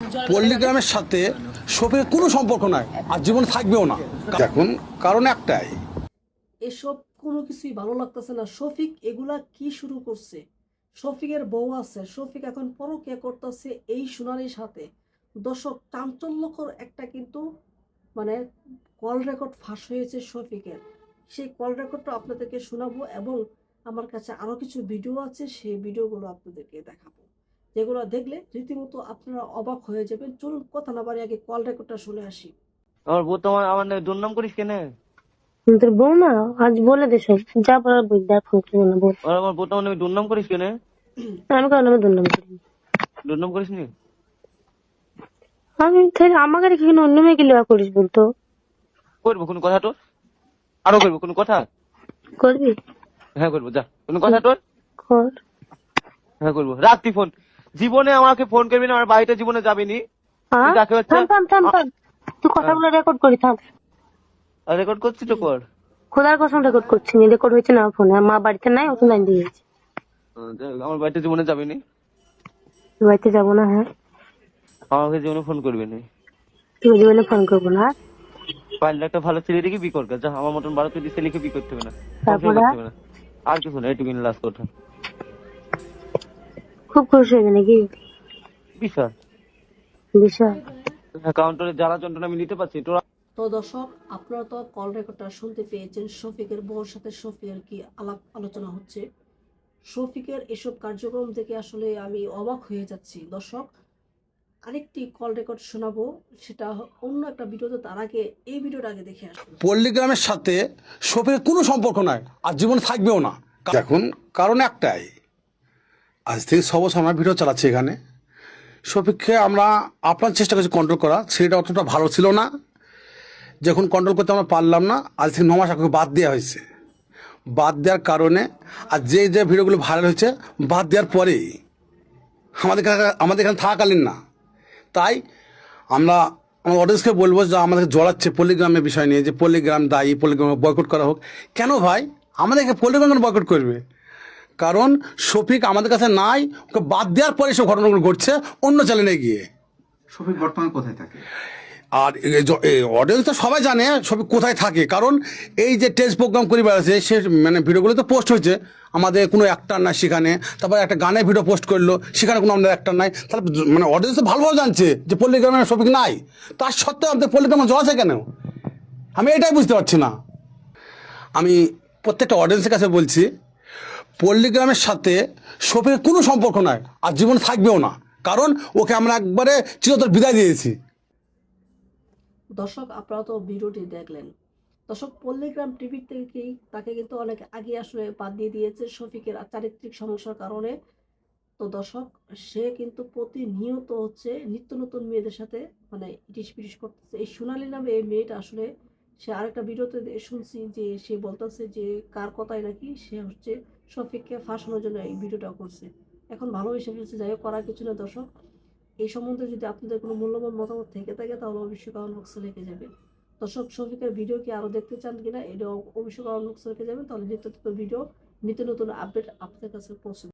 পল্লীগ্রামের সাথে শফিকের কোনো সম্পর্ক নাই, আর জীবনে থাকবেও না। দেখুন, কারণ একটাই, এসব কোনো কিছুই ভালো লাগতেছে না। শফিক এগুলা কি শুরু করছে? শফিকের বউ আছে, শফিক এখন পরকীয়া করতেছে এই সোনালির সাথে। দর্শক, চাঞ্চল্যকর একটা কিন্তু মানে কল রেকর্ড ফাঁস হয়েছে শফিকের। সেই কল রেকর্ডটা আপনাদেরকে শোনাবো এবং আমার কাছে আরো কিছু ভিডিও আছে, সেই ভিডিওগুলো আপনাদেরকে দেখাবো, যেগুলো দেখলে রীতিমতো আপনারা অবাক হয়ে যাবেন। চলুন কথা না বাড়ি আগে কল রেকর্ডটা শুনে আসি। আমার বউ তোমার আমার নামে দুর্নাম করিস কেন? তোর বউ না আজ বলে দে সব যা বলার বই দেখ ফোন করে না বল। আর আমার বউ তোমার নামে দুর্নাম করিস কেন? আমি কারণ আমি দুর্নাম করি দুর্নাম করিস নি? আমি তাহলে আমাকে রেখে কিনা অন্য মেয়েকে লেওয়া করিস বলতো? করবো কোনো কথা তোর? আরো করবো কোনো কথা? করবি? হ্যাঁ করবো, যা কোনো কথা তোর? কর। হ্যাঁ করবো, রাখ তুই ফোন। জীবনে আমাকে ফোন করবি না, আমার বাড়িতে জীবনে যাবি নি। তুই যাকে হচ্ছে থাম থাম থাম থাম, তুই কথাগুলো রেকর্ড করি থাম। রেকর্ড করছিস তো কর। খোদার কসম রেকর্ড করছি না, রেকর্ড হয়েছে না ফোনে। মা বাড়িতে নাই, অত লাইন দিয়ে গেছে। আমার বাড়িতে জীবনে যাবি নি, বাড়িতে যাবো না। হ্যাঁ, আমাকে জীবনে ফোন করবি নি। তুই জীবনে ফোন করবো না। পারলে একটা ভালো ছেলে দেখে বিয়ে করবে, যা আমার মতন 12-13 ছেলেকে বিয়ে করতে হবে না, সংসার তারপরে করতে হবে না। আর কিছু না, এটুকু লাস্ট কথা। খুব খুশি হয়ে নাকি? বিশাল বিষয় অ্যাকাউন্টে জ্বালা যন্ত্রণা আমি নিতে পারছি তোরা। তো দর্শক, আপনারা তো কল রেকর্ডটা শুনতে পেয়েছেন। শফিকের বউর সাথে শফিকের কি আলাপ আলোচনা হচ্ছে। শফিকের এসব কার্যক্রম থেকে আসলে আমি অবাক হয়ে যাচ্ছি। দর্শক, আরেকটি কল রেকর্ড শোনাবো, সেটা অন্য একটা ভিডিওতে। তার আগে এই ভিডিওটা আগে দেখে আসুন। পল্লীগ্রামের সাথে শফিকের কোনো সম্পর্ক নাই, আর জীবনে থাকবেও না। দেখুন, কারণ একটাই, আজ থেকে 6 বছর আমরা ভিডিও চালাচ্ছি এখানে। শফিককে আমরা আপনার চেষ্টা করছি কন্ট্রোল করা, সেটা অতটা ভালো ছিল না। যখন কন্ট্রোল করতে আমরা পারলাম না, আজ থেকে 9 মাস আগে বাদ দেওয়া হয়েছে। বাদ দেওয়ার কারণে আর যে যে ভিডিওগুলো ভাইরাল হয়েছে বাদ দেওয়ার পরেই আমাদের এখানে থাকাকালীন না। তাই আমরা আমার অডিয়েন্সকে বলবো যে আমাদের জড়াচ্ছে পল্লীগ্রামের বিষয় নিয়ে, যে পল্লীগ্রাম দায়ী, পল্লীগ্রামে বয়কট করা হোক। কেন ভাই আমাদেরকে পল্লীগ্রাম বয়কট করবে? কারণ শফিক আমাদের কাছে নাই, ওকে বাদ দেওয়ার পরে সব ঘটনাগুলো ঘটছে অন্য চ্যানেলে গিয়ে। শফিক বর্তমানে কোথায় থাকে? আর অডিয়েন্স তো সবাই জানে সবই কোথায় থাকে, কারণ এই যে টেস্ট প্রোগ্রাম করে বেড়াচ্ছে, সে মানে ভিডিওগুলো তো পোস্ট হয়েছে, আমাদের কোনো অ্যাক্টার নাই সেখানে। তারপর একটা গানের ভিডিও পোস্ট করলো, সেখানে কোনো আমাদের অ্যাক্টার নাই। তাহলে মানে অডিয়েন্স তো ভালোভাবে জানছে যে পল্লীগ্রামের শফিক নাই, তার সত্ত্বেও আমাদের পল্লীগ্রামে জড়াচ্ছে কেন? আমি এটাই বুঝতে পারছি না। আমি প্রত্যেকটা অডিয়েন্সের কাছে বলছি, পল্লীগ্রামের সাথে শফিকের কোনো সম্পর্ক নাই, আর জীবনে থাকবেও না। কারণ ওকে আমরা একবারে চিরতর বিদায় দিয়েছি। দর্শক, আপনারা তো ভিডিওটি দেখলেন। দর্শক, পল্লীগ্রাম টিভি থেকেই তাকে কিন্তু অনেক আগে আসলে বাদ দিয়ে দিয়েছে শফিকের চারিত্রিক সমস্যার কারণে। তো দর্শক, সে কিন্তু প্রতিনিয়ত হচ্ছে নিত্য নতুন মেয়েদের সাথে মানে ইটিস পিটিস করতেছে। এই সোনালী নামে এই মেয়েটা আসলে, সে আরেকটা ভিডিওতে শুনছি যে সে বলতেছে যে কার কথাই নাকি সে হচ্ছে শফিককে ফাঁসানোর জন্য এই ভিডিওটা করছে। এখন ভালো এসে ফেলছে, যাই হোক, করার কিছু না। দর্শক, এই সম্বন্ধে যদি আপনাদের কোনো মূল্যবান মতামত থেকে থাকে তাহলে অবশ্যই কমেন্ট বক্সে লিখে যাবেন। দর্শক, শফিকের ভিডিও কি আরও দেখতে চান কিনা এটা অবশ্যই কমেন্ট বক্সে লিখে যাবেন, তাহলে নিত্য নতুন ভিডিও, নিত্য নতুন আপডেট আপনাদের কাছে পৌঁছে